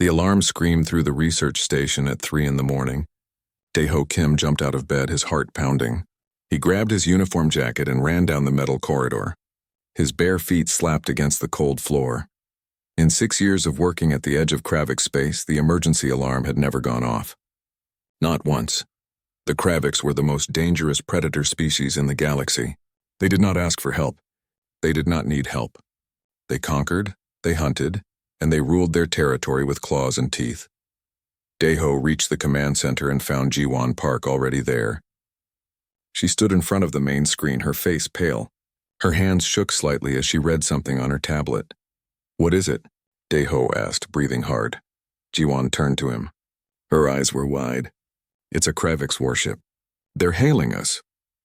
The alarm screamed through the research station at 3 in the morning. Daeho Kim jumped out of bed, his heart pounding. He grabbed his uniform jacket and ran down the metal corridor. His bare feet slapped against the cold floor. In 6 years of working at the edge of Kravik space, the emergency alarm had never gone off. Not once. The Kraviks were the most dangerous predator species in the galaxy. They did not ask for help. They did not need help. They conquered, they hunted, and they ruled their territory with claws and teeth. Daeho reached the command center and found Jiwon Park already there. She stood in front of the main screen, her face pale. Her hands shook slightly as she read something on her tablet. "What is it?" Daeho asked, breathing hard. Jiwon turned to him. Her eyes were wide. "It's a Kravik's warship. They're hailing us."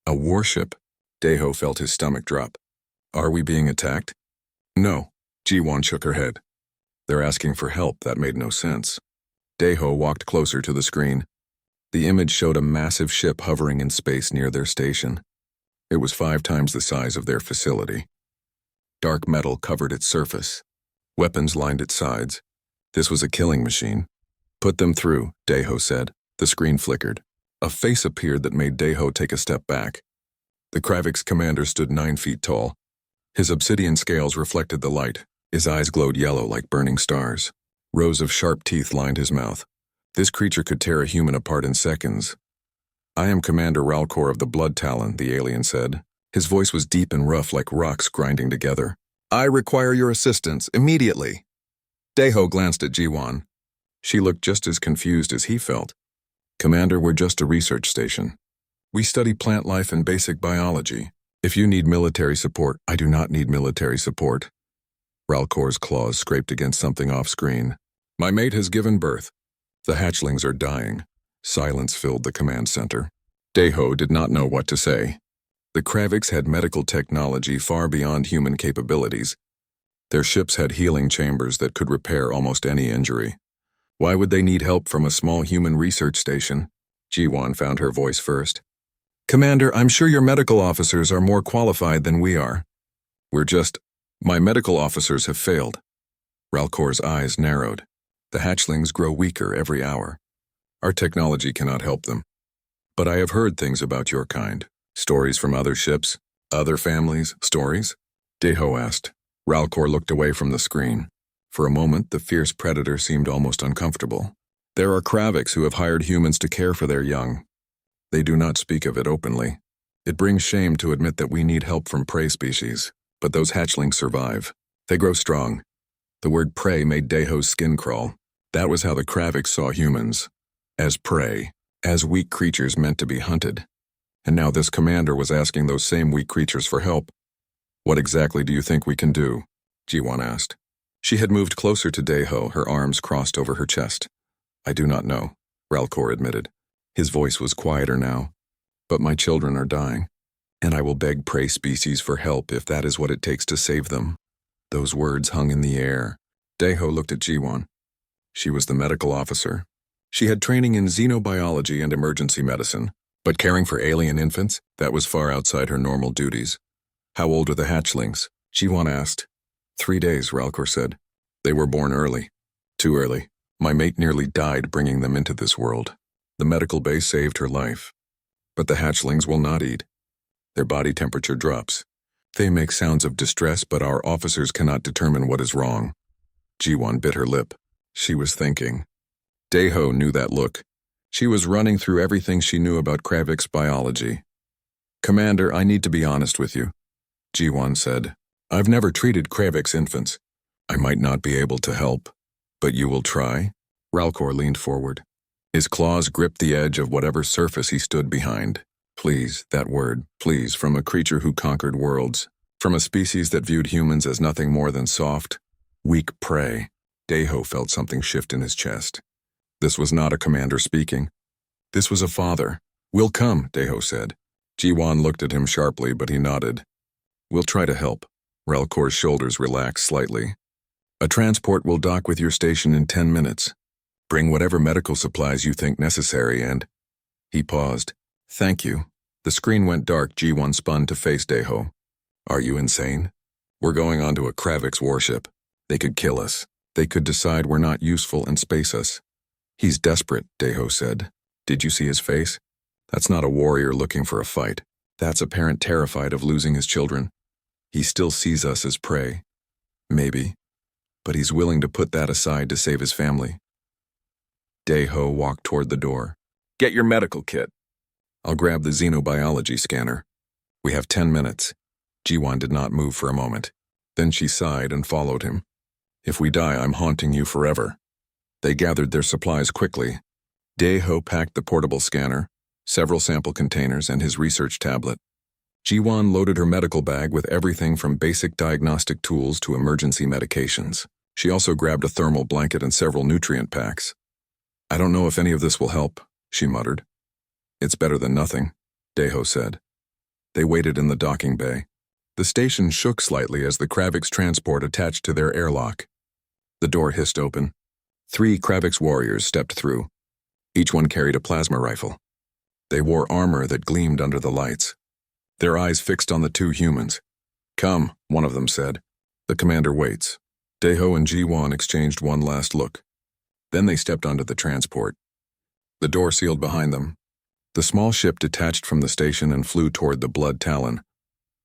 "A warship?" Daeho felt his stomach drop. "Are we being attacked?" "No." Jiwon shook her head. "They're asking for help." That made no sense. Daeho walked closer to the screen. The image showed a massive ship hovering in space near their station. It was 5 times the size of their facility. Dark metal covered its surface. Weapons lined its sides. This was a killing machine. "Put them through," Daeho said. The screen flickered. A face appeared that made Daeho take a step back. The Kravik's commander stood 9 feet tall. His obsidian scales reflected the light. His eyes glowed yellow like burning stars. Rows of sharp teeth lined his mouth. This creature could tear a human apart in seconds. "I am Commander Ralcor of the Blood Talon," the alien said. His voice was deep and rough like rocks grinding together. "I require your assistance, immediately." Daeho glanced at Jiwon. She looked just as confused as he felt. "Commander, we're just a research station. We study plant life and basic biology. If you need military support—" "I do not need military support." Ralcor's claws scraped against something off-screen. "My mate has given birth. The hatchlings are dying." Silence filled the command center. Daeho did not know what to say. The Kraviks had medical technology far beyond human capabilities. Their ships had healing chambers that could repair almost any injury. Why would they need help from a small human research station? Jiwon found her voice first. "Commander, I'm sure your medical officers are more qualified than we are. My medical officers have failed." Ralcor's eyes narrowed. "The hatchlings grow weaker every hour. Our technology cannot help them. But I have heard things about your kind. Stories from other ships, other families, stories?" Daeho asked. Ralcor looked away from the screen. For a moment, the fierce predator seemed almost uncomfortable. "There are Kraviks who have hired humans to care for their young. They do not speak of it openly. It brings shame to admit that we need help from prey species. But those hatchlings survive. They grow strong." The word prey made Daeho's skin crawl. That was how the Kraviks saw humans. As prey. As weak creatures meant to be hunted. And now this commander was asking those same weak creatures for help. "What exactly do you think we can do?" Jiwon asked. She had moved closer to Daeho, her arms crossed over her chest. "I do not know," Ralcor admitted. His voice was quieter now. "But my children are dying. And I will beg prey species for help if that is what it takes to save them." Those words hung in the air. Daeho looked at Jiwon. She was the medical officer. She had training in xenobiology and emergency medicine, but caring for alien infants, that was far outside her normal duties. "How old are the hatchlings?" Jiwon asked. 3 days, Ralcor said. "They were born early. Too early. My mate nearly died bringing them into this world. The medical base saved her life. But the hatchlings will not eat. Their body temperature drops. They make sounds of distress, but our officers cannot determine what is wrong." Jiwon bit her lip. She was thinking. Daeho knew that look. She was running through everything she knew about Kravik's biology. "Commander, I need to be honest with you," Jiwon said. "I've never treated Kravik's infants. I might not be able to help. But you will try?" Ralcor leaned forward. His claws gripped the edge of whatever surface he stood behind. Please, that word, please, from a creature who conquered worlds, from a species that viewed humans as nothing more than soft, weak prey. Daeho felt something shift in his chest. This was not a commander speaking. This was a father. "We'll come," Daeho said. Jiwon looked at him sharply, but he nodded. "We'll try to help." Ralcor's shoulders relaxed slightly. "A transport will dock with your station in 10 minutes. Bring whatever medical supplies you think necessary and—" He paused. "Thank you." The screen went dark. Jiwon spun to face Daeho. "Are you insane? We're going onto a Kravik's warship. They could kill us. They could decide we're not useful and space us. He's desperate, Deho said. Did you see his face? That's not a warrior looking for a fight. That's a parent terrified of losing his children. He still sees us as prey. Maybe. But he's willing to put that aside to save his family. Deho walked toward the door. Get your medical kit. I'll grab the xenobiology scanner. We have 10 minutes. Jiwan did not move for a moment. Then she sighed and followed him. If we die, I'm haunting you forever. They gathered their supplies quickly. Deho packed the portable scanner, several sample containers, and his research tablet. Jiwan loaded her medical bag with everything from basic diagnostic tools to emergency medications. She also grabbed a thermal blanket and several nutrient packs. I don't know if any of this will help, she muttered. It's better than nothing, Deho said. They waited in the docking bay. The station shook slightly as the Kravix transport attached to their airlock. The door hissed open. 3 Kravix warriors stepped through. Each one carried a plasma rifle. They wore armor that gleamed under the lights. Their eyes fixed on the 2 humans. Come, one of them said. The commander waits. Deho and Jiwan exchanged one last look. Then they stepped onto the transport. The door sealed behind them. The small ship detached from the station and flew toward the Blood Talon.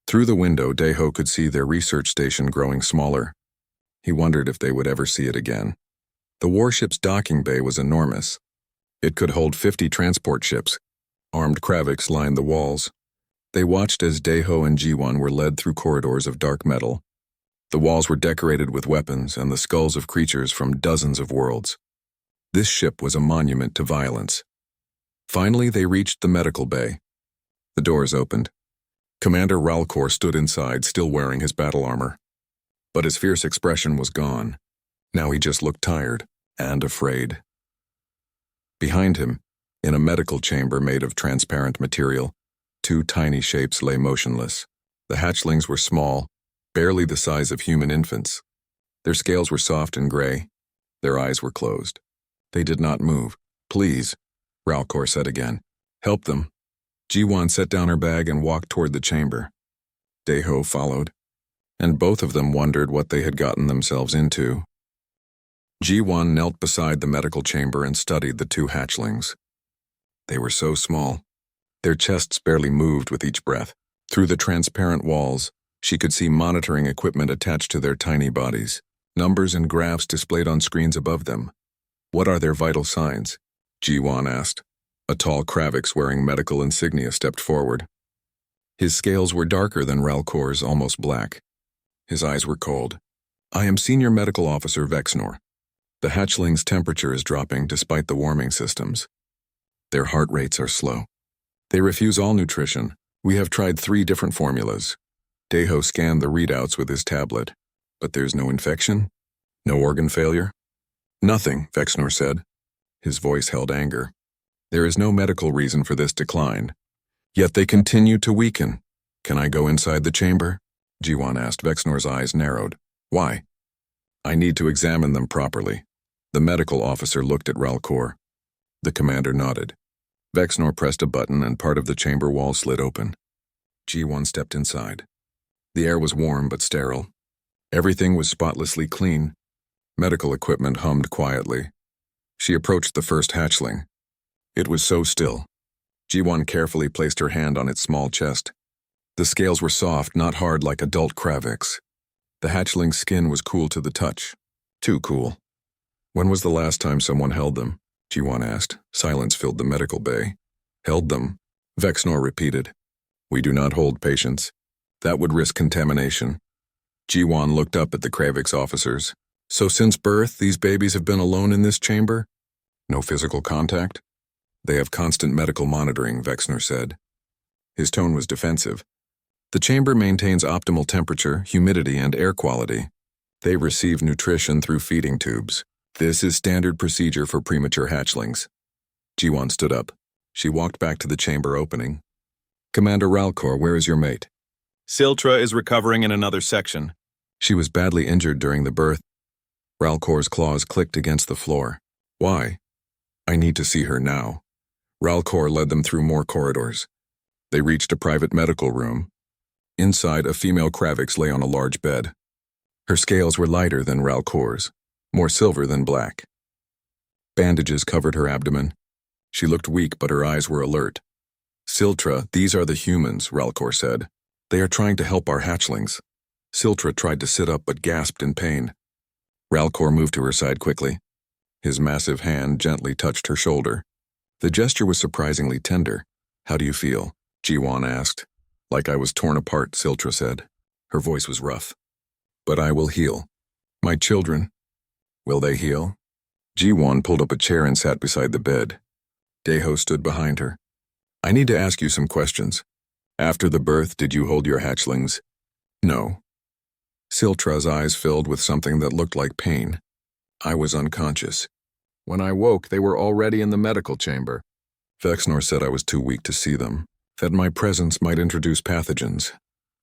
Through the window, Deho could see their research station growing smaller. He wondered if they would ever see it again. The warship's docking bay was enormous. It could hold 50 transport ships. Armed Kravix lined the walls. They watched as Deho and Jiwan were led through corridors of dark metal. The walls were decorated with weapons and the skulls of creatures from dozens of worlds. This ship was a monument to violence. Finally, they reached the medical bay. The doors opened. Commander Ralcor stood inside, still wearing his battle armor. But his fierce expression was gone. Now he just looked tired and afraid. Behind him, in a medical chamber made of transparent material, 2 tiny shapes lay motionless. The hatchlings were small, barely the size of human infants. Their scales were soft and gray. Their eyes were closed. They did not move. Please, Ralcor said again. Help them. Jiwan set down her bag and walked toward the chamber. Deho followed, and both of them wondered what they had gotten themselves into. Jiwan knelt beside the medical chamber and studied the 2 hatchlings. They were so small. Their chests barely moved with each breath. Through the transparent walls, she could see monitoring equipment attached to their tiny bodies, numbers and graphs displayed on screens above them. What are their vital signs? Jiwan asked. A tall Kravix wearing medical insignia stepped forward. His scales were darker than Ralcor's, almost black. His eyes were cold. I am Senior Medical Officer Vexnor. The hatchling's temperature is dropping despite the warming systems. Their heart rates are slow. They refuse all nutrition. We have tried 3 different formulas. Deho scanned the readouts with his tablet. But there's no infection? No organ failure? Nothing, Vexnor said. His voice held anger. There is no medical reason for this decline. Yet they continue to weaken. Can I go inside the chamber? Jiwan asked. Vexnor's eyes narrowed. Why? I need to examine them properly. The medical officer looked at Ralcor. The commander nodded. Vexnor pressed a button and part of the chamber wall slid open. Jiwan stepped inside. The air was warm but sterile. Everything was spotlessly clean. Medical equipment hummed quietly. She approached the first hatchling. It was so still. Jiwan carefully placed her hand on its small chest. The scales were soft, not hard like adult Kravix. The hatchling's skin was cool to the touch. Too cool. When was the last time someone held them? Jiwan asked. Silence filled the medical bay. Held them? Vexnor repeated. We do not hold patients. That would risk contamination. Jiwan looked up at the Kravix officers. So since birth, these babies have been alone in this chamber? No physical contact? They have constant medical monitoring, Vexnor said. His tone was defensive. The chamber maintains optimal temperature, humidity, and air quality. They receive nutrition through feeding tubes. This is standard procedure for premature hatchlings. Jiwan stood up. She walked back to the chamber opening. Commander Ralcor, where is your mate? Siltra is recovering in another section. She was badly injured during the birth. Ralcor's claws clicked against the floor. Why? I need to see her now. Ralcor led them through more corridors. They reached a private medical room. Inside, a female Kravix lay on a large bed. Her scales were lighter than Ralcor's. more silver than black. Bandages covered her abdomen. She looked weak, but her eyes were alert. Siltra, these are the humans, Ralcor said. They are trying to help our hatchlings. Siltra tried to sit up but gasped in pain. Ralcor moved to her side quickly. His massive hand gently touched her shoulder. The gesture was surprisingly tender. How do you feel? Jiwan asked. Like I was torn apart, Siltra said. Her voice was rough. But I will heal. My children. Will they heal? Jiwan pulled up a chair and sat beside the bed. Deho stood behind her. I need to ask you some questions. After the birth, did you hold your hatchlings? No. Siltra's eyes filled with something that looked like pain. I was unconscious. When I woke, they were already in the medical chamber. Vexnor said I was too weak to see them, that my presence might introduce pathogens.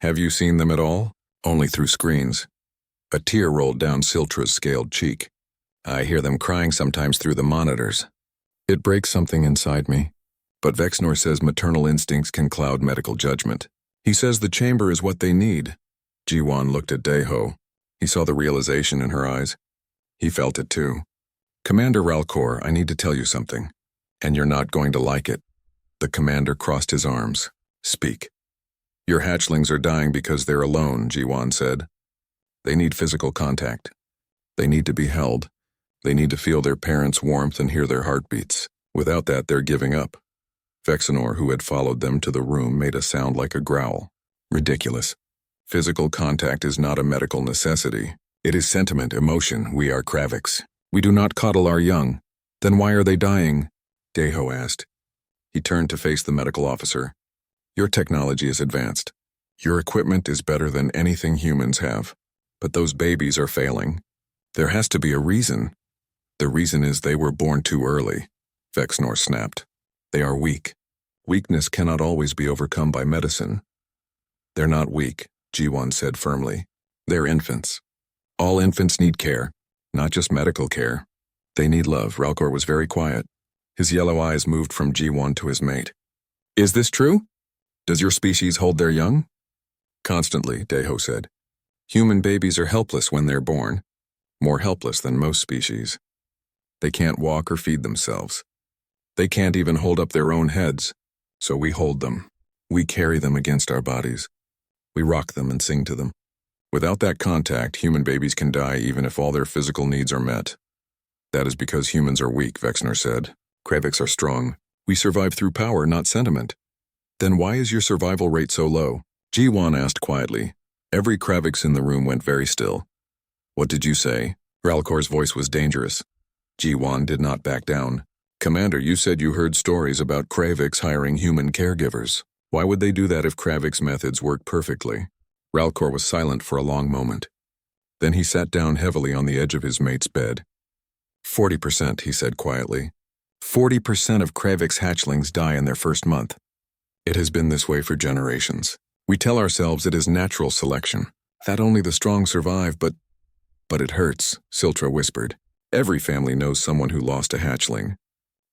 Have you seen them at all? Only through screens. A tear rolled down Siltra's scaled cheek. I hear them crying sometimes through the monitors. It breaks something inside me. But Vexnor says maternal instincts can cloud medical judgment. He says the chamber is what they need. Jiwan looked at Deho. He saw the realization in her eyes. He felt it too. Commander Ralcor, I need to tell you something. And you're not going to like it. The commander crossed his arms. Speak. Your hatchlings are dying because they're alone, Jiwan said. They need physical contact. They need to be held. They need to feel their parents' warmth and hear their heartbeats. Without that, they're giving up. Vexnor, who had followed them to the room, made a sound like a growl. Ridiculous. Physical contact is not a medical necessity. It is sentiment, emotion. We are Kravix. We do not coddle our young. Then why are they dying? Deho asked. He turned to face the medical officer. Your technology is advanced. Your equipment is better than anything humans have. But those babies are failing. There has to be a reason. The reason is they were born too early. Vexnor snapped. They are weak. Weakness cannot always be overcome by medicine. They're not weak, Jiwan said firmly. They're infants. All infants need care, not just medical care. They need love. Ralcor was very quiet. His yellow eyes moved from Jiwan to his mate. Is this true? Does your species hold their young? Constantly, Deho said. Human babies are helpless when they're born. More helpless than most species. They can't walk or feed themselves. They can't even hold up their own heads, so we hold them. We carry them against our bodies. We rock them and sing to them. Without that contact, human babies can die even if all their physical needs are met. That is because humans are weak, Vexnor said. Kravix are strong. We survive through power, not sentiment. Then why is your survival rate so low? Jiwan asked quietly. Every Kravix in the room went very still. What did you say? Ralcor's voice was dangerous. Jiwan did not back down. Commander, you said you heard stories about Kravix hiring human caregivers. Why would they do that if Kravix methods worked perfectly? Ralcor was silent for a long moment. Then he sat down heavily on the edge of his mate's bed. 40%, he said quietly. 40% of Kravix hatchlings die in their first month. It has been this way for generations. We tell ourselves it is natural selection, that only the strong survive, but it hurts, Siltra whispered. Every family knows someone who lost a hatchling.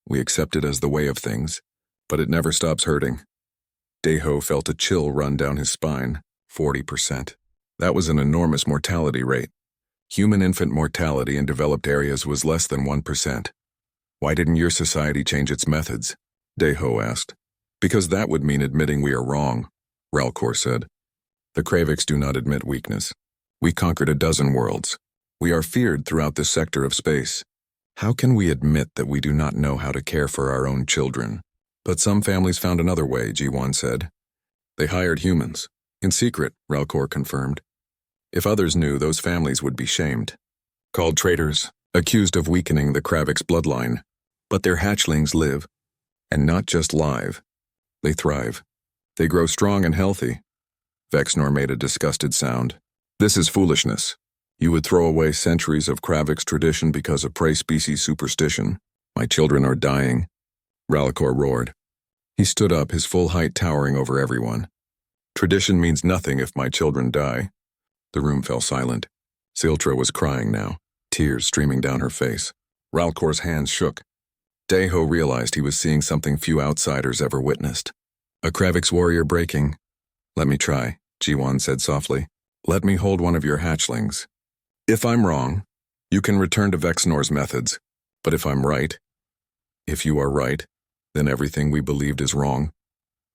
We accept it as the way of things, but it never stops hurting. Deho felt a chill run down his spine. 40%. That was an enormous mortality rate. Human infant mortality in developed areas was less than 1%. Why didn't your society change its methods? Deho asked. Because that would mean admitting we are wrong, Ralcor said. The Kravix do not admit weakness. We conquered a dozen worlds. We are feared throughout this sector of space. How can we admit that we do not know how to care for our own children? But some families found another way, G1 said. They hired humans. In secret, Ralcor confirmed. If others knew, those families would be shamed. Called traitors, accused of weakening the Kravix bloodline. But their hatchlings live. And not just live. They thrive. They grow strong and healthy. Vexnor made a disgusted sound. This is foolishness. You would throw away centuries of Kravix tradition because of prey species superstition. My children are dying. Ralcor roared. He stood up, his full height towering over everyone. Tradition means nothing if my children die. The room fell silent. Siltra was crying now, tears streaming down her face. Ralcor's hands shook. Deho realized he was seeing something few outsiders ever witnessed. A Kravix warrior breaking. Let me try, G1 said softly. Let me hold one of your hatchlings. If I'm wrong, You can return to Vexnor's methods, but if you are right, then everything we believed is wrong.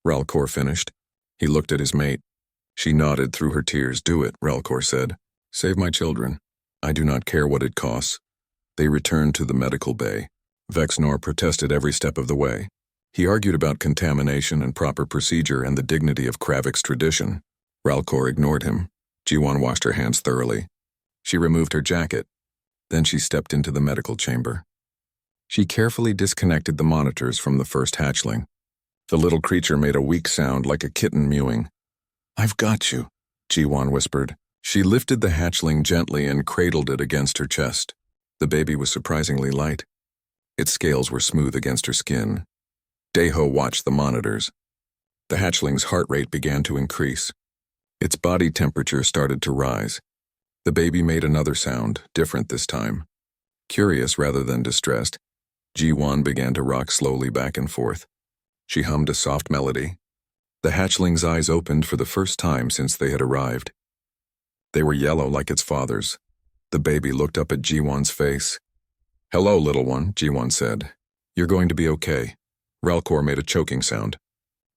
Ralcor finished. He looked at his mate. She nodded through her tears. Do it, Ralcor said. Save my children. I do not care what it costs. They returned to the medical bay. Vexnor protested every step of the way. He argued about contamination and proper procedure and the dignity of Kravik's tradition. Ralcor ignored him. Jiwan washed her hands thoroughly. She removed her jacket. Then she stepped into the medical chamber. She carefully disconnected the monitors from the first hatchling. The little creature made a weak sound like a kitten mewing. I've got you, Jiwan whispered. She lifted the hatchling gently and cradled it against her chest. The baby was surprisingly light. Its scales were smooth against her skin. Deho watched the monitors. The hatchling's heart rate began to increase. Its body temperature started to rise. The baby made another sound, different this time. Curious rather than distressed, Jiwan began to rock slowly back and forth. She hummed a soft melody. The hatchling's eyes opened for the first time since they had arrived. They were yellow like its father's. The baby looked up at Jiwan's face. Hello, little one, Jiwan said. You're going to be okay. Ralcor made a choking sound.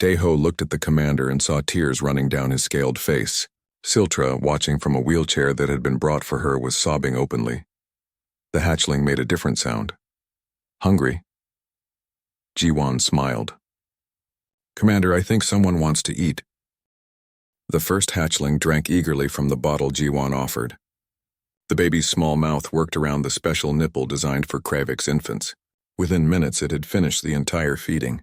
Deho looked at the commander and saw tears running down his scaled face. Siltra, watching from a wheelchair that had been brought for her, was sobbing openly. The hatchling made a different sound. Hungry? Jiwan smiled. Commander, I think someone wants to eat. The first hatchling drank eagerly from the bottle Jiwan offered. The baby's small mouth worked around the special nipple designed for Kravik's infants. Within minutes, it had finished the entire feeding.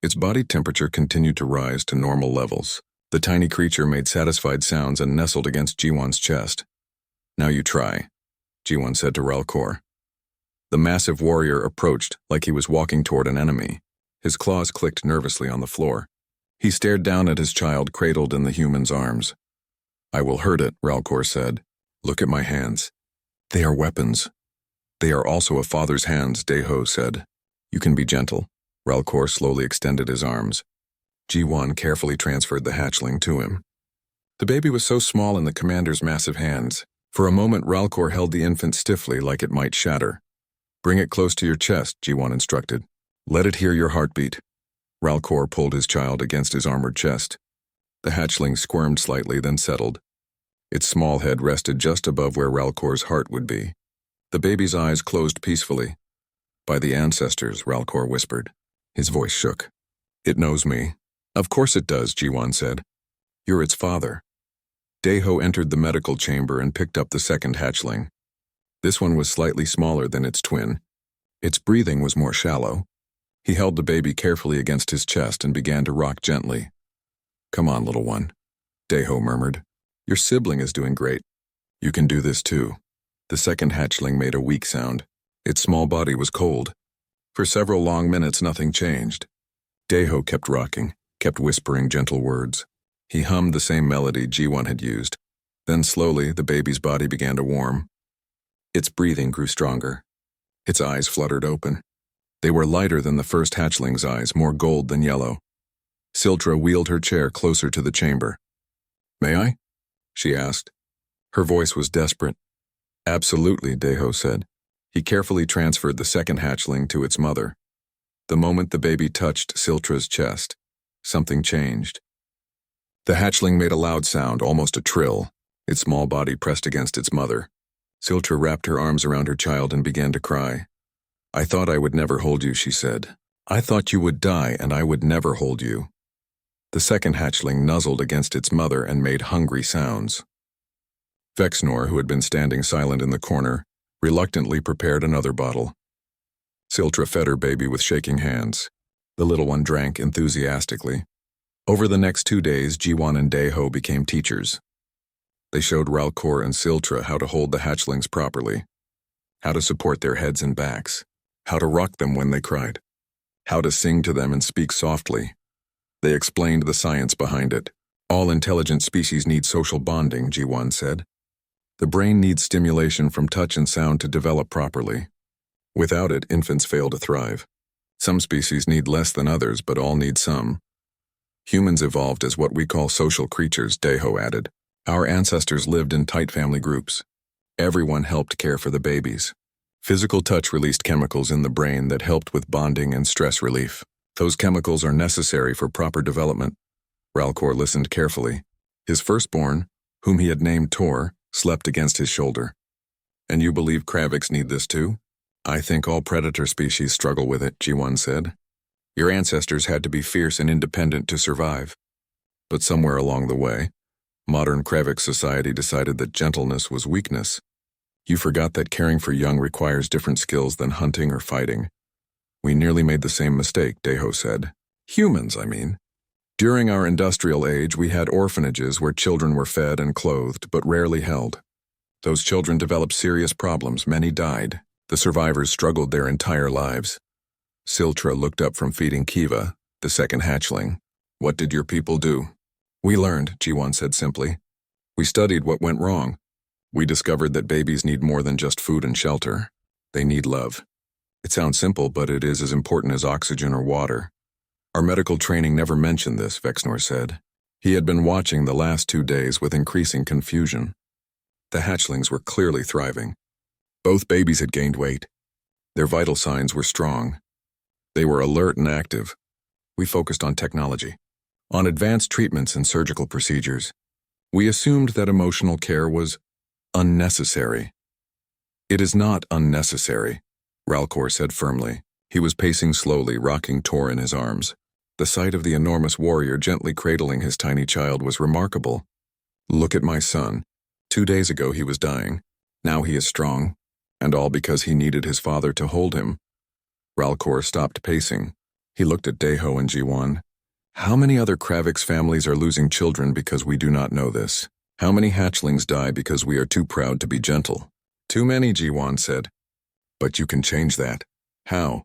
Its body temperature continued to rise to normal levels. The tiny creature made satisfied sounds and nestled against Jiwan's chest. Now you try, Jiwan said to Ralcor. The massive warrior approached like he was walking toward an enemy. His claws clicked nervously on the floor. He stared down at his child cradled in the human's arms. I will hurt it, Ralcor said. Look at my hands. They are weapons. They are also a father's hands, Deho said. You can be gentle. Ralcor slowly extended his arms. Jiwan carefully transferred the hatchling to him. The baby was so small in the commander's massive hands. For a moment, Ralcor held the infant stiffly like it might shatter. Bring it close to your chest, Jiwan instructed. Let it hear your heartbeat. Ralcor pulled his child against his armored chest. The hatchling squirmed slightly, then settled. Its small head rested just above where Ralcor's heart would be. The baby's eyes closed peacefully. By the ancestors, Ralcor whispered. His voice shook. It knows me. Of course it does, Jiwan said. You're its father. Deho entered the medical chamber and picked up the second hatchling. This one was slightly smaller than its twin. Its breathing was more shallow. He held the baby carefully against his chest and began to rock gently. Come on, little one, Deho murmured. Your sibling is doing great. You can do this too. The second hatchling made a weak sound. Its small body was cold. For several long minutes, nothing changed. Deho kept rocking, kept whispering gentle words. He hummed the same melody Jiwan had used. Then slowly, the baby's body began to warm. Its breathing grew stronger. Its eyes fluttered open. They were lighter than the first hatchling's eyes, more gold than yellow. Siltra wheeled her chair closer to the chamber. May I? She asked. Her voice was desperate. Absolutely, Deho said. He carefully transferred the second hatchling to its mother. The moment the baby touched Siltra's chest, something changed. The hatchling made a loud sound, almost a trill. Its small body pressed against its mother. Siltra wrapped her arms around her child and began to cry. I thought I would never hold you, she said. I thought you would die and I would never hold you. The second hatchling nuzzled against its mother and made hungry sounds. Vexnor, who had been standing silent in the corner, reluctantly prepared another bottle. Siltra fed her baby with shaking hands. The little one drank enthusiastically. Over the next 2 days, Jiwan and Deho became teachers. They showed Ralcor and Siltra how to hold the hatchlings properly, how to support their heads and backs, how to rock them when they cried, how to sing to them and speak softly. They explained the science behind it. All intelligent species need social bonding, Jiwan said. The brain needs stimulation from touch and sound to develop properly. Without it, infants fail to thrive. Some species need less than others, but all need some. Humans evolved as what we call social creatures, Deho added. Our ancestors lived in tight family groups. Everyone helped care for the babies. Physical touch released chemicals in the brain that helped with bonding and stress relief. Those chemicals are necessary for proper development. Ralcor listened carefully. His firstborn, whom he had named Tor, slept against his shoulder. And you believe Kravix need this too? I think all predator species struggle with it, G1 said. Your ancestors had to be fierce and independent to survive. But somewhere along the way, modern Kravix society decided that gentleness was weakness. You forgot that caring for young requires different skills than hunting or fighting. We nearly made the same mistake, Deho said. Humans, I mean. During our industrial age, we had orphanages where children were fed and clothed, but rarely held. Those children developed serious problems, many died. The survivors struggled their entire lives. Siltra looked up from feeding Kiva, the second hatchling. What did your people do? We learned, G1 said simply. We studied what went wrong. We discovered that babies need more than just food and shelter. They need love. It sounds simple, but it is as important as oxygen or water. Our medical training never mentioned this, Vexnor said. He had been watching the last 2 days with increasing confusion. The hatchlings were clearly thriving. Both babies had gained weight. Their vital signs were strong. They were alert and active. We focused on technology, on advanced treatments and surgical procedures. We assumed that emotional care was unnecessary. It is not unnecessary, Ralcor said firmly. He was pacing slowly, rocking Tor in his arms. The sight of the enormous warrior gently cradling his tiny child was remarkable. Look at my son. 2 days ago he was dying. Now he is strong, and all because he needed his father to hold him. Ralcor stopped pacing. He looked at Deho and G1. How many other Kravix families are losing children because we do not know this? How many hatchlings die because we are too proud to be gentle? Too many, G1 said. But you can change that. How?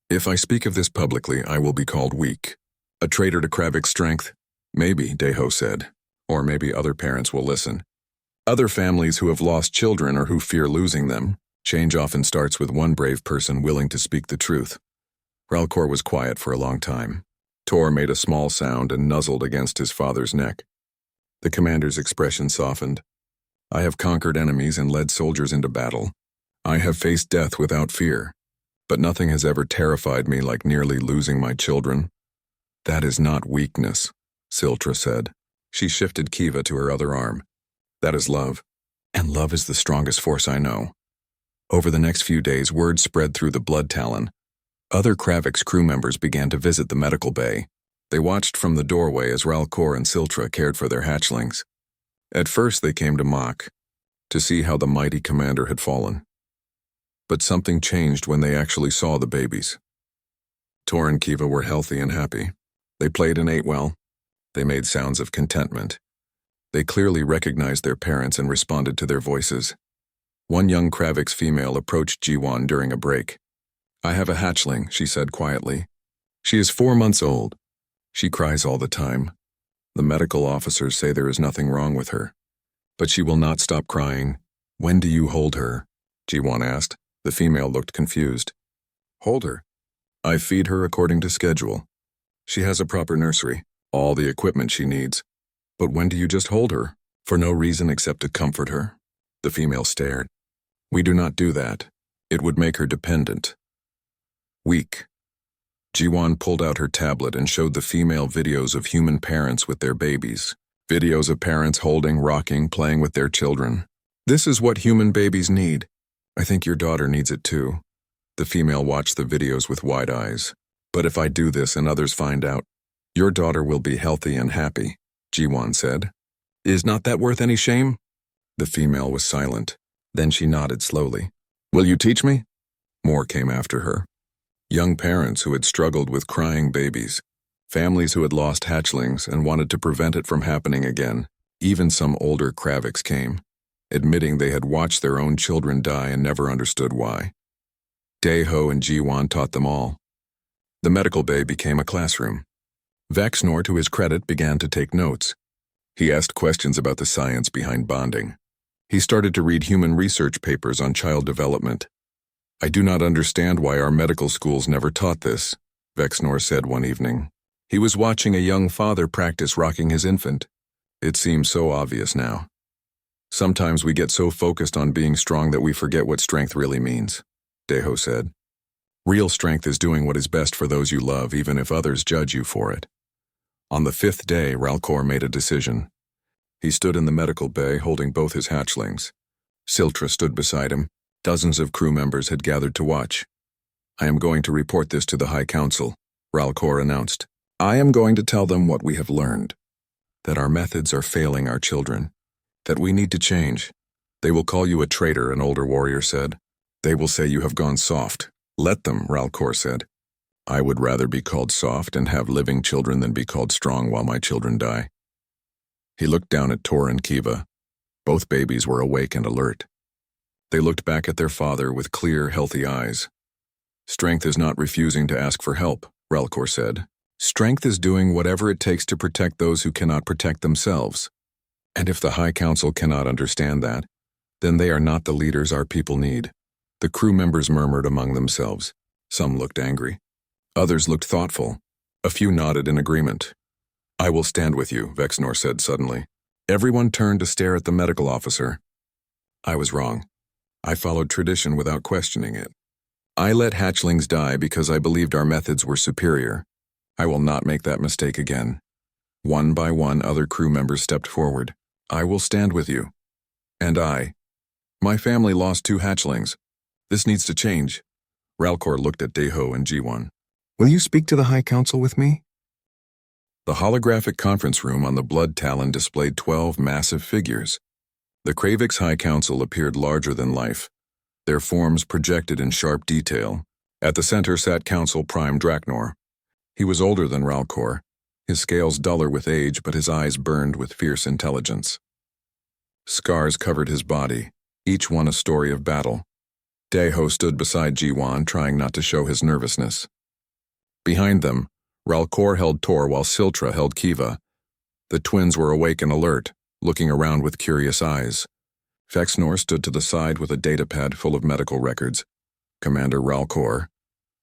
If I speak of this publicly, I will be called weak. A traitor to Kravix strength? Maybe, Deho said. Or maybe other parents will listen. Other families who have lost children or who fear losing them. Change often starts with one brave person willing to speak the truth. Ralcor was quiet for a long time. Tor made a small sound and nuzzled against his father's neck. The commander's expression softened. I have conquered enemies and led soldiers into battle. I have faced death without fear. But nothing has ever terrified me like nearly losing my children. That is not weakness, Siltra said. She shifted Kiva to her other arm. That is love. And love is the strongest force I know. Over the next few days, word spread through the Blood Talon. Other Kravix crew members began to visit the medical bay. They watched from the doorway as Ralcor and Siltra cared for their hatchlings. At first they came to mock, to see how the mighty commander had fallen. But something changed when they actually saw the babies. Tor and Kiva were healthy and happy. They played and ate well. They made sounds of contentment. They clearly recognized their parents and responded to their voices. One young Kravix female approached G1 during a break. I have a hatchling, she said quietly. She is 4 months old. She cries all the time. The medical officers say there is nothing wrong with her. But she will not stop crying. When do you hold her? G1 asked. The female looked confused. Hold her. I feed her according to schedule. She has a proper nursery, all the equipment she needs. But when do you just hold her? For no reason except to comfort her? The female stared. We do not do that. It would make her dependent. Weak. G1 pulled out her tablet and showed the female videos of human parents with their babies. Videos of parents holding, rocking, playing with their children. This is what human babies need. I think your daughter needs it too. The female watched the videos with wide eyes. But if I do this and others find out, your daughter will be healthy and happy, G1 said. Is not that worth any shame? The female was silent. Then she nodded slowly. Will you teach me? More came after her. Young parents who had struggled with crying babies. Families who had lost hatchlings and wanted to prevent it from happening again. Even some older Kravix came, admitting they had watched their own children die and never understood why. Deho and G1 taught them all. The medical bay became a classroom. Vexnor, to his credit, began to take notes. He asked questions about the science behind bonding. He started to read human research papers on child development. I do not understand why our medical schools never taught this, Vexnor said one evening. He was watching a young father practice rocking his infant. It seems so obvious now. Sometimes we get so focused on being strong that we forget what strength really means, Deho said. Real strength is doing what is best for those you love, even if others judge you for it. On the 5th day, Ralcor made a decision. He stood in the medical bay holding both his hatchlings. Siltra stood beside him. Dozens of crew members had gathered to watch. I am going to report this to the High Council, Ralcor announced. I am going to tell them what we have learned. That our methods are failing our children. That we need to change. They will call you a traitor, an older warrior said. They will say you have gone soft. Let them, Ralcor said. I would rather be called soft and have living children than be called strong while my children die. He looked down at Tor and Kiva. Both babies were awake and alert. They looked back at their father with clear, healthy eyes. Strength is not refusing to ask for help, Ralcor said. Strength is doing whatever it takes to protect those who cannot protect themselves. And if the High Council cannot understand that, then they are not the leaders our people need. The crew members murmured among themselves. Some looked angry. Others looked thoughtful. A few nodded in agreement. I will stand with you, Vexnor said suddenly. Everyone turned to stare at the medical officer. I was wrong. I followed tradition without questioning it. I let hatchlings die because I believed our methods were superior. I will not make that mistake again. One by one, other crew members stepped forward. I will stand with you. And I. My family lost 2 hatchlings. This needs to change. Ralcor looked at Deho and G1. Will you speak to the High Council with me? The holographic conference room on the Blood Talon displayed 12 massive figures. The Kravix High Council appeared larger than life, their forms projected in sharp detail. At the center sat Council Prime Draknor. He was older than Ralcor, his scales duller with age, but his eyes burned with fierce intelligence. Scars covered his body, each one a story of battle. Deho stood beside G1, trying not to show his nervousness. Behind them, Ralcor held Tor while Siltra held Kiva. The twins were awake and alert, looking around with curious eyes. Vexnor stood to the side with a datapad full of medical records. Commander Ralcor.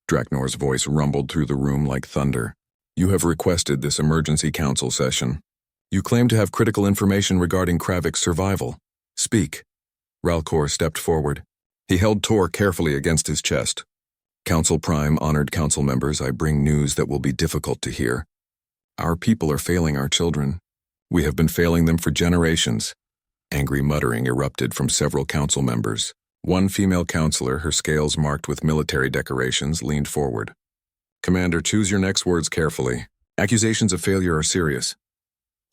Draknor's voice rumbled through the room like thunder. You have requested this emergency council session. You claim to have critical information regarding Kravik's survival. Speak. Ralcor stepped forward. He held Tor carefully against his chest. Council Prime, honored council members, I bring news that will be difficult to hear. Our people are failing our children. We have been failing them for generations. Angry muttering erupted from several council members. One female counselor, her scales marked with military decorations, leaned forward. Commander, choose your next words carefully. Accusations of failure are serious.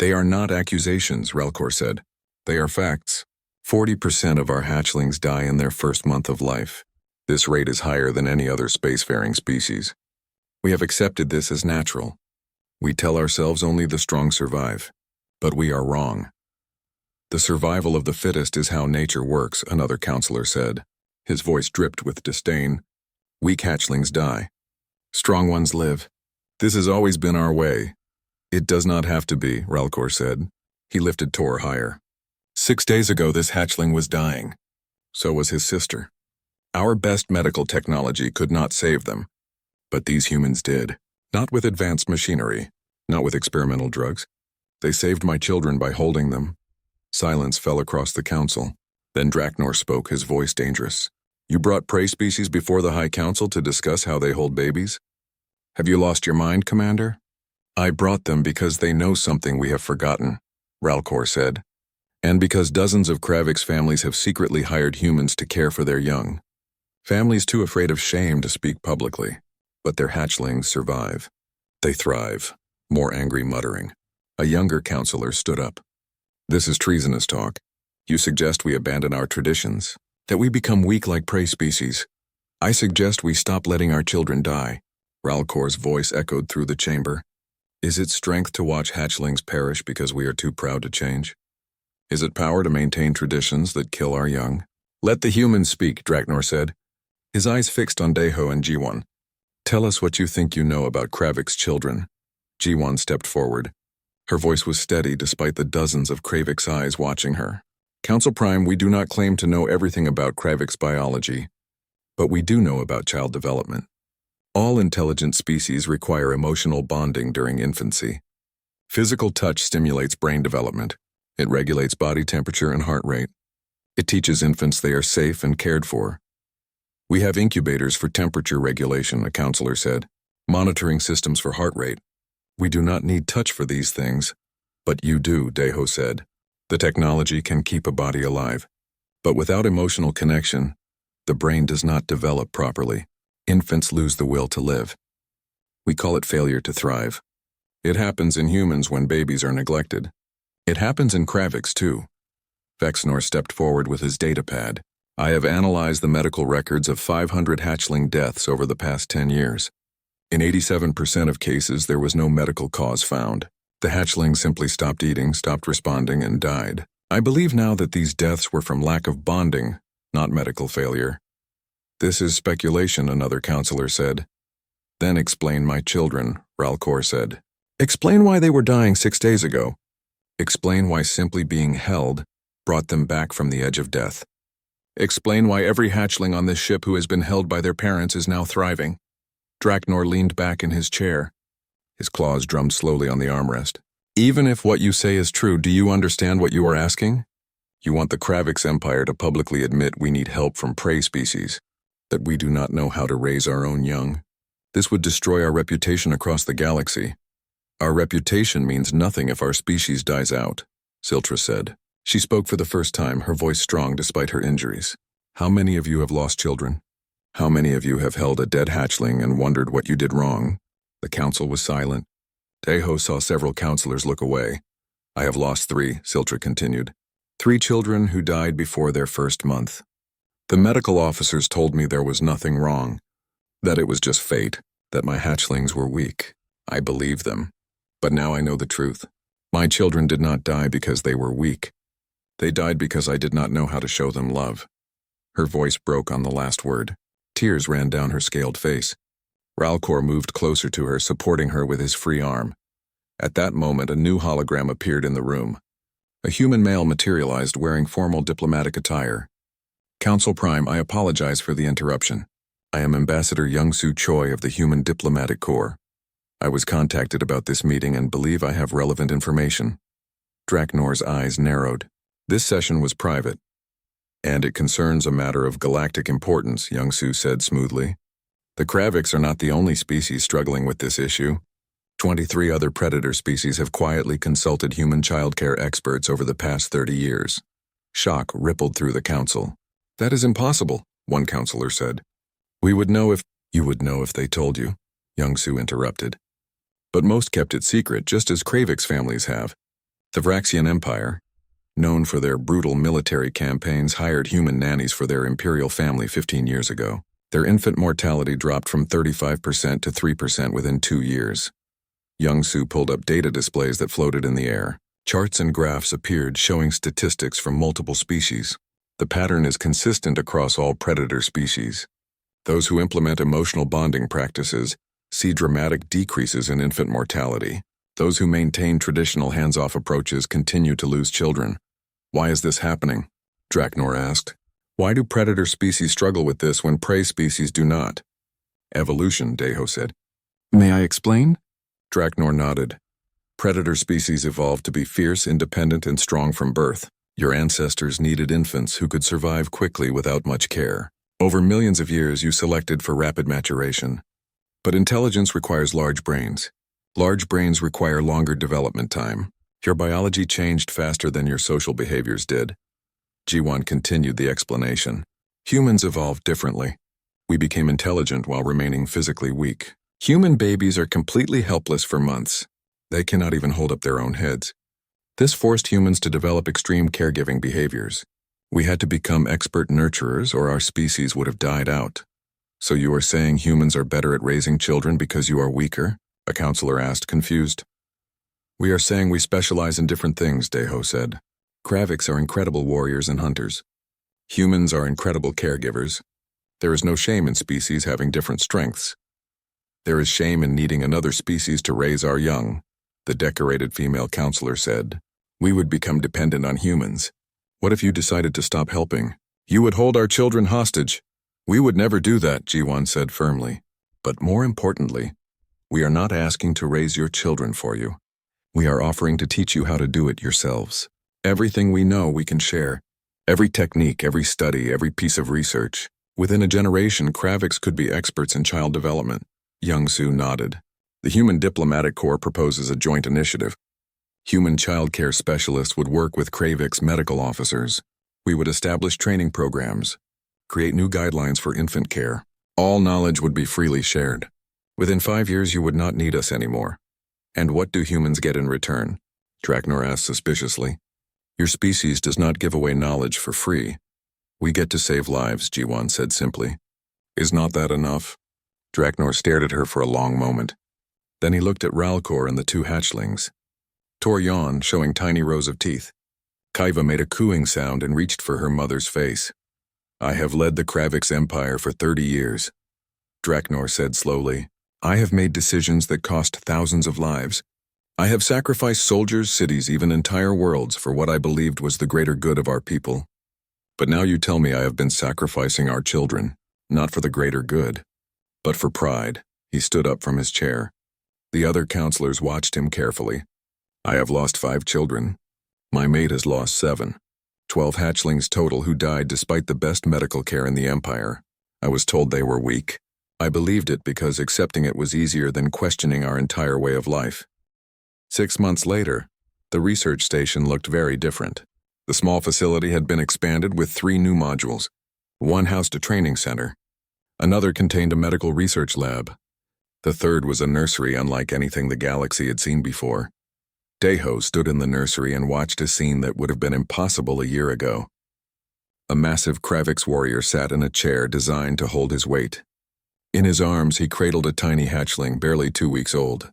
They are not accusations, Ralcor said. They are facts. 40% of our hatchlings die in their first month of life. This rate is higher than any other spacefaring species. We have accepted this as natural. We tell ourselves only the strong survive. But we are wrong. The survival of the fittest is how nature works, another counselor said. His voice dripped with disdain. Weak hatchlings die. Strong ones live. This has always been our way. It does not have to be, Ralcor said. He lifted Tor higher. 6 days ago, this hatchling was dying. So was his sister. Our best medical technology could not save them. But these humans did. Not with advanced machinery. Not with experimental drugs. They saved my children by holding them. Silence fell across the council. Then Draknor spoke, his voice dangerous. You brought prey species before the High Council to discuss how they hold babies? Have you lost your mind, Commander? I brought them because they know something we have forgotten, Ralcor said. And because dozens of Kravik's families have secretly hired humans to care for their young. Families too afraid of shame to speak publicly. But their hatchlings survive. They thrive. More angry muttering. A younger counselor stood up. This is treasonous talk. You suggest we abandon our traditions, that we become weak like prey species. I suggest we stop letting our children die. Ralcor's voice echoed through the chamber. Is it strength to watch hatchlings perish because we are too proud to change? Is it power to maintain traditions that kill our young? Let the humans speak, Draknor said, his eyes fixed on Deho and G1. Tell us what you think you know about Kravik's children. G1 stepped forward. Her voice was steady despite the dozens of Kravik's eyes watching her. Council Prime, we do not claim to know everything about Kravik's biology, but we do know about child development. All intelligent species require emotional bonding during infancy. Physical touch stimulates brain development. It regulates body temperature and heart rate. It teaches infants they are safe and cared for. We have incubators for temperature regulation, a counselor said. Monitoring systems for heart rate. We do not need touch for these things. But you do, Deho said. The technology can keep a body alive. But without emotional connection, the brain does not develop properly. Infants lose the will to live. We call it failure to thrive. It happens in humans when babies are neglected. It happens in Kravix too. Vexnor stepped forward with his data pad. I have analyzed the medical records of 500 hatchling deaths over the past 10 years. In 87% of cases, there was no medical cause found. The hatchlings simply stopped eating, stopped responding, and died. I believe now that these deaths were from lack of bonding, not medical failure. This is speculation, another counselor said. Then explain my children, Ralcor said. Explain why they were dying 6 days ago. Explain why simply being held brought them back from the edge of death. Explain why every hatchling on this ship who has been held by their parents is now thriving. Draknor leaned back in his chair. His claws drummed slowly on the armrest. Even if what you say is true, do you understand what you are asking? You want the Kravix Empire to publicly admit we need help from prey species, that we do not know how to raise our own young. This would destroy our reputation across the galaxy. Our reputation means nothing if our species dies out, Siltra said. She spoke for the first time, her voice strong despite her injuries. How many of you have lost children? How many of you have held a dead hatchling and wondered what you did wrong? The council was silent. Deho saw several counselors look away. I have lost 3, Siltra continued. 3 children who died before their first month. The medical officers told me there was nothing wrong, that it was just fate, that my hatchlings were weak. I believed them. But now I know the truth. My children did not die because they were weak. They died because I did not know how to show them love. Her voice broke on the last word. Tears ran down her scaled face. Ralcor moved closer to her, supporting her with his free arm. At that moment, a new hologram appeared in the room. A human male materialized wearing formal diplomatic attire. Council Prime, I apologize for the interruption. I am Ambassador Youngsu Choi of the Human Diplomatic Corps. I was contacted about this meeting and believe I have relevant information. Draknor's eyes narrowed. This session was private. And it concerns a matter of galactic importance, Youngsu said smoothly. The Kravix are not the only species struggling with this issue. 23 other predator species have quietly consulted human childcare experts over the past 30 years. Shock rippled through the council. That is impossible, one counselor said. You would know if they told you, Youngsu interrupted. But most kept it secret, just as Kravix families have. The Vraxian Empire, known for their brutal military campaigns, hired human nannies for their imperial family 15 years ago. Their infant mortality dropped from 35% to 3% within 2 years. Youngsu pulled up data displays that floated in the air. Charts and graphs appeared showing statistics from multiple species. The pattern is consistent across all predator species. Those who implement emotional bonding practices see dramatic decreases in infant mortality. Those who maintain traditional hands-off approaches continue to lose children. Why is this happening? Draknor asked. Why do predator species struggle with this when prey species do not? Evolution, Deho said. May I explain? Draknor nodded. Predator species evolved to be fierce, independent, and strong from birth. Your ancestors needed infants who could survive quickly without much care. Over millions of years, you selected for rapid maturation. But intelligence requires large brains. Large brains require longer development time. Your biology changed faster than your social behaviors did. Jiwan continued the explanation. Humans evolved differently. We became intelligent while remaining physically weak. Human babies are completely helpless for months. They cannot even hold up their own heads. This forced humans to develop extreme caregiving behaviors. We had to become expert nurturers or our species would have died out. So you are saying humans are better at raising children because you are weaker? A counselor asked, confused. We are saying we specialize in different things, Deho said. Kravix are incredible warriors and hunters. Humans are incredible caregivers. There is no shame in species having different strengths. There is shame in needing another species to raise our young, the decorated female counselor said. We would become dependent on humans. What if you decided to stop helping? You would hold our children hostage. We would never do that, Jiwan said firmly. But more importantly, we are not asking to raise your children for you. We are offering to teach you how to do it yourselves. Everything we know we can share. Every technique, every study, every piece of research. Within a generation, Kravix could be experts in child development. Young-Soo nodded. The Human Diplomatic Corps proposes a joint initiative. Human child care specialists would work with Kravix medical officers. We would establish training programs, create new guidelines for infant care. All knowledge would be freely shared. Within 5 years, you would not need us anymore. And what do humans get in return? Draknor asked suspiciously. Your species does not give away knowledge for free. We get to save lives, Ji-won said simply. Is not that enough? Draknor stared at her for a long moment. Then he looked at Ralcor and the two hatchlings. Tor yawned, showing tiny rows of teeth. Kaiva made a cooing sound and reached for her mother's face. I have led the Kravix Empire for 30 years. Draknor said slowly. I have made decisions that cost thousands of lives. I have sacrificed soldiers, cities, even entire worlds for what I believed was the greater good of our people. But now you tell me I have been sacrificing our children, not for the greater good, but for pride. He stood up from his chair. The other counselors watched him carefully. I have lost 5 children. My mate has lost 7. 12 hatchlings total who died despite the best medical care in the Empire. I was told they were weak. I believed it because accepting it was easier than questioning our entire way of life. 6 months later, the research station looked very different. The small facility had been expanded with 3 new modules. One housed a training center. Another contained a medical research lab. The third was a nursery unlike anything the galaxy had seen before. Daeho stood in the nursery and watched a scene that would have been impossible a year ago. A massive Kravix warrior sat in a chair designed to hold his weight. In his arms, he cradled a tiny hatchling barely 2 weeks old.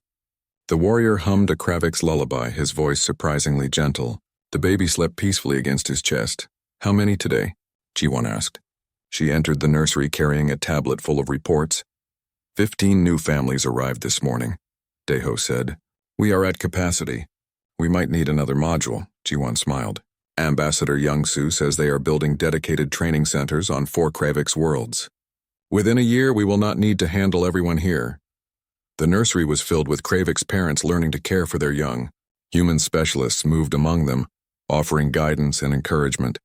The warrior hummed a Kravix lullaby, his voice surprisingly gentle. The baby slept peacefully against his chest. How many today? Ji-won asked. She entered the nursery carrying a tablet full of reports. 15 new families arrived this morning, Daeho said. We are at capacity. We might need another module, Ji-won smiled. Ambassador Young-Soo says they are building dedicated training centers on 4 Kravix worlds. Within a year, we will not need to handle everyone here. The nursery was filled with Kravix parents learning to care for their young. Human specialists moved among them, offering guidance and encouragement.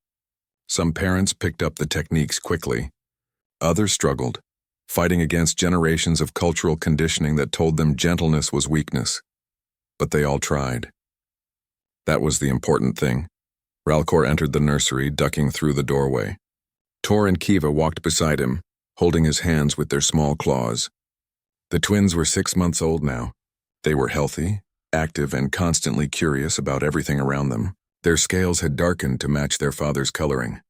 Some parents picked up the techniques quickly. Others struggled, fighting against generations of cultural conditioning that told them gentleness was weakness. But they all tried. That was the important thing. Ralcor entered the nursery, ducking through the doorway. Tor and Kiva walked beside him, holding his hands with their small claws. The twins were 6 months old now. They were healthy, active, and constantly curious about everything around them. Their scales had darkened to match their father's coloring.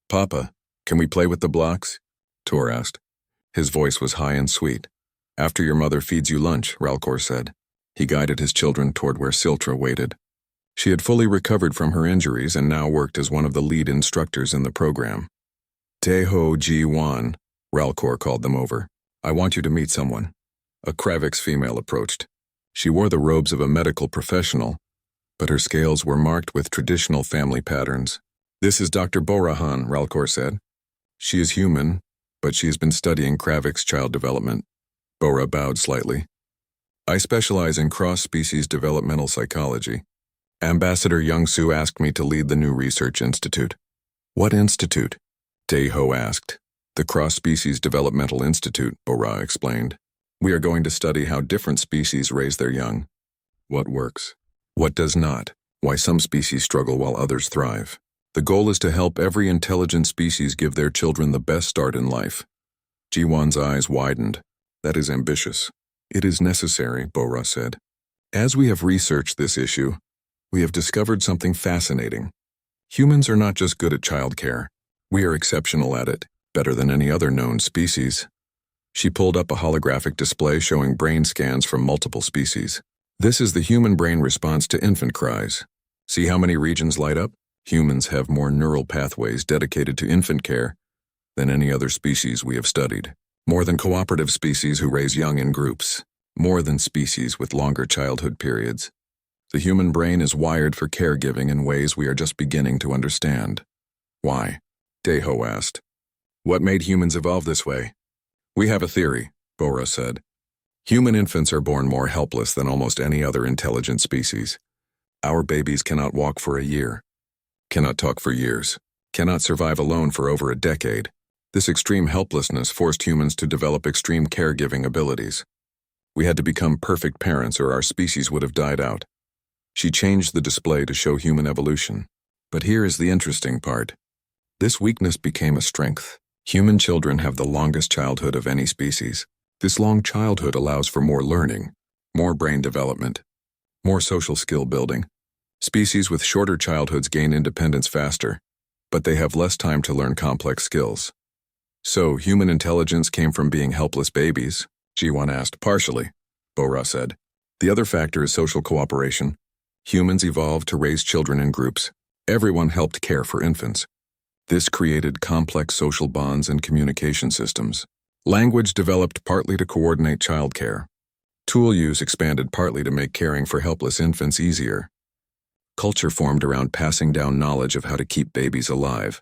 Papa, can we play with the blocks? Tor asked. His voice was high and sweet. After your mother feeds you lunch, Ralcor said. He guided his children toward where Siltra waited. She had fully recovered from her injuries and now worked as one of the lead instructors in the program. Daeho Ji-won, Ralcor called them over. I want you to meet someone. A Kravix female approached. She wore the robes of a medical professional, but her scales were marked with traditional family patterns. This is Dr. Borahan, Ralcor said. She is human, but she has been studying Kravix child development. Bora bowed slightly. I specialize in cross-species developmental psychology. Ambassador Young-Soo asked me to lead the new research institute. What institute? Daeho asked. The Cross-Species Developmental Institute, Bora explained. We are going to study how different species raise their young. What works? What does not? Why some species struggle while others thrive. The goal is to help every intelligent species give their children the best start in life. Ji-won's eyes widened. That is ambitious. It is necessary, Bora said. As we have researched this issue, we have discovered something fascinating. Humans are not just good at childcare. We are exceptional at it, better than any other known species. She pulled up a holographic display showing brain scans from multiple species. This is the human brain response to infant cries. See how many regions light up? Humans have more neural pathways dedicated to infant care than any other species we have studied. More than cooperative species who raise young in groups. More than species with longer childhood periods. The human brain is wired for caregiving in ways we are just beginning to understand. Why? Daeho asked. What made humans evolve this way? We have a theory, Bora said. Human infants are born more helpless than almost any other intelligent species. Our babies cannot walk for a year. cannot talk for years, cannot survive alone for over a decade. This extreme helplessness forced humans to develop extreme caregiving abilities. We had to become perfect parents or our species would have died out. She changed the display to show human evolution. But here is the interesting part. This weakness became a strength. Human children have the longest childhood of any species. This long childhood allows for more learning, more brain development, more social skill building. Species with shorter childhoods gain independence faster, but they have less time to learn complex skills. So, human intelligence came from being helpless babies? G1 asked. Partially, Bora said. The other factor is social cooperation. Humans evolved to raise children in groups. Everyone helped care for infants. This created complex social bonds and communication systems. Language developed partly to coordinate childcare. Tool use expanded partly to make caring for helpless infants easier. Culture formed around passing down knowledge of how to keep babies alive.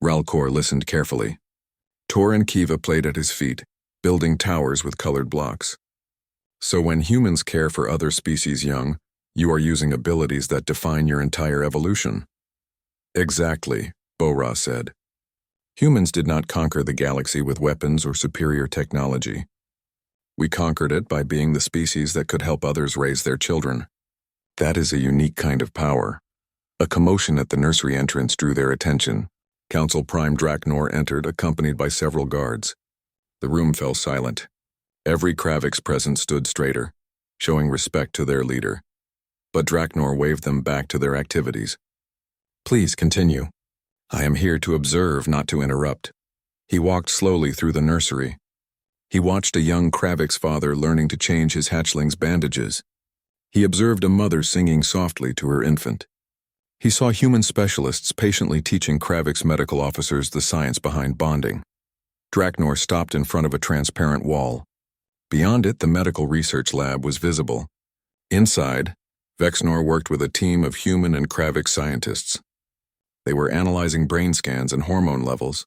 Ralcor listened carefully. Tor and Kiva played at his feet, building towers with colored blocks. So when humans care for other species young, you are using abilities that define your entire evolution. Exactly, Bora said. Humans did not conquer the galaxy with weapons or superior technology. We conquered it by being the species that could help others raise their children. That is a unique kind of power. A commotion at the nursery entrance drew their attention. Council Prime Draknor entered, accompanied by several guards. The room fell silent. Every Kravix present stood straighter, showing respect to their leader. But Draknor waved them back to their activities. Please continue. I am here to observe, not to interrupt. He walked slowly through the nursery. He watched a young Kravix father learning to change his hatchling's bandages. He observed a mother singing softly to her infant. He saw human specialists patiently teaching Kravix medical officers the science behind bonding. Draknor stopped in front of a transparent wall. Beyond it, the medical research lab was visible. Inside, Vexnor worked with a team of human and Kravix scientists. They were analyzing brain scans and hormone levels,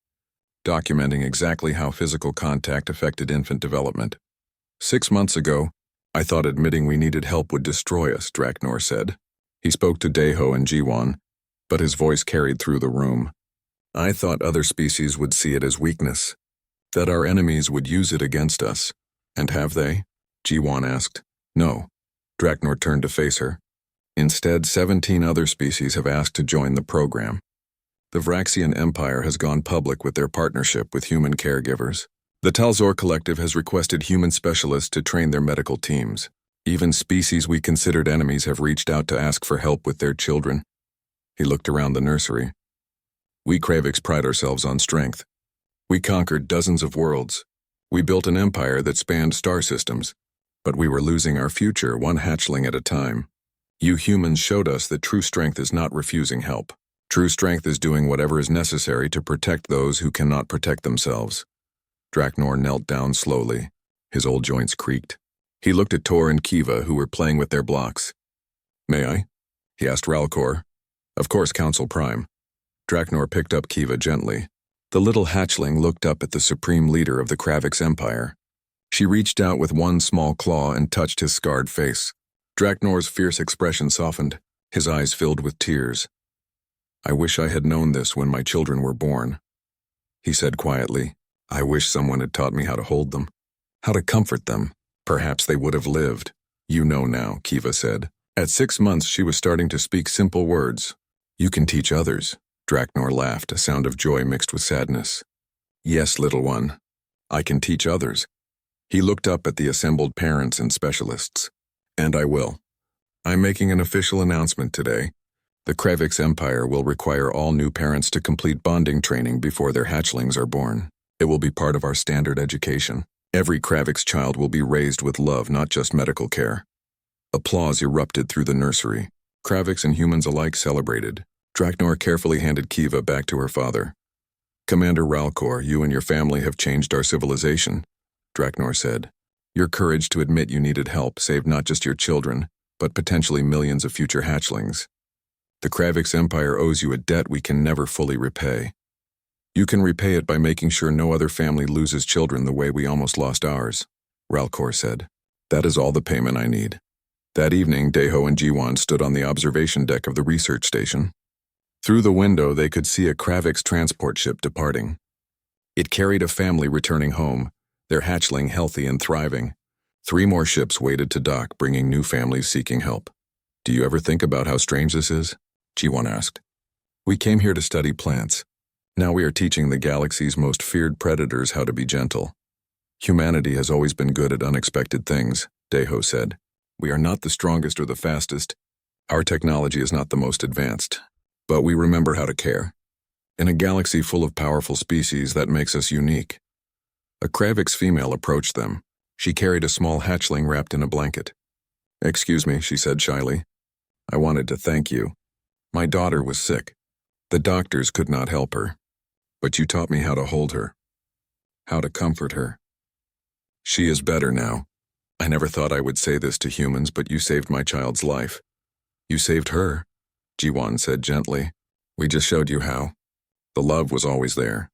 documenting exactly how physical contact affected infant development. 6 months ago, I thought admitting we needed help would destroy us, Draknor said. He spoke to Deho and G1, but his voice carried through the room. I thought other species would see it as weakness, that our enemies would use it against us. And have they? G1 asked. No. Draknor turned to face her. Instead, 17 other species have asked to join the program. The Vraxian Empire has gone public with their partnership with human caregivers. The Talzor Collective has requested human specialists to train their medical teams. Even species we considered enemies have reached out to ask for help with their children. He looked around the nursery. We Kravix pride ourselves on strength. We conquered dozens of worlds. We built an empire that spanned star systems, but we were losing our future one hatchling at a time. You humans showed us that true strength is not refusing help. True strength is doing whatever is necessary to protect those who cannot protect themselves. Draknor knelt down slowly. His old joints creaked. He looked at Tor and Kiva, who were playing with their blocks. May I? He asked Ralcor. Of course, Council Prime. Draknor picked up Kiva gently. The little hatchling looked up at the supreme leader of the Kravix Empire. She reached out with one small claw and touched his scarred face. Draknor's fierce expression softened. His eyes filled with tears. I wish I had known this when my children were born. He said quietly, I wish someone had taught me how to hold them, how to comfort them. Perhaps they would have lived. You know now, Kiva said. At 6 months, she was starting to speak simple words. You can teach others. Draknor laughed, a sound of joy mixed with sadness. Yes, little one. I can teach others. He looked up at the assembled parents and specialists. And I will. I'm making an official announcement today. The Kravix Empire will require all new parents to complete bonding training before their hatchlings are born. It will be part of our standard education. Every Kravix child will be raised with love, not just medical care. Applause erupted through the nursery. Kravix and humans alike celebrated. Draknor carefully handed Kiva back to her father. Commander Ralcor, you and your family have changed our civilization, Draknor said. Your courage to admit you needed help saved not just your children, but potentially millions of future hatchlings. The Kravix Empire owes you a debt we can never fully repay. You can repay it by making sure no other family loses children the way we almost lost ours, Ralcor said. That is all the payment I need. That evening, Deho and G1 stood on the observation deck of the research station. Through the window, they could see a Kravix transport ship departing. It carried a family returning home, their hatchling healthy and thriving. 3 more ships waited to dock, bringing new families seeking help. Do you ever think about how strange this is? G1 asked. We came here to study plants. Now we are teaching the galaxy's most feared predators how to be gentle. Humanity has always been good at unexpected things, Deho said. We are not the strongest or the fastest. Our technology is not the most advanced. But we remember how to care. In a galaxy full of powerful species, that makes us unique. A Kravix female approached them. She carried a small hatchling wrapped in a blanket. Excuse me, she said shyly. I wanted to thank you. My daughter was sick. The doctors could not help her. But you taught me how to hold her. How to comfort her. She is better now. I never thought I would say this to humans, but you saved my child's life. You saved her, Jiwan said gently. We just showed you how. The love was always there.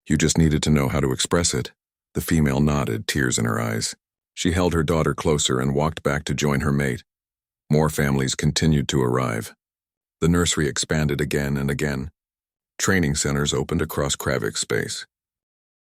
You just needed to know how to express it. The female nodded, tears in her eyes. She held her daughter closer and walked back to join her mate. More families continued to arrive. The nursery expanded again and again. Training centers opened across Kravix space.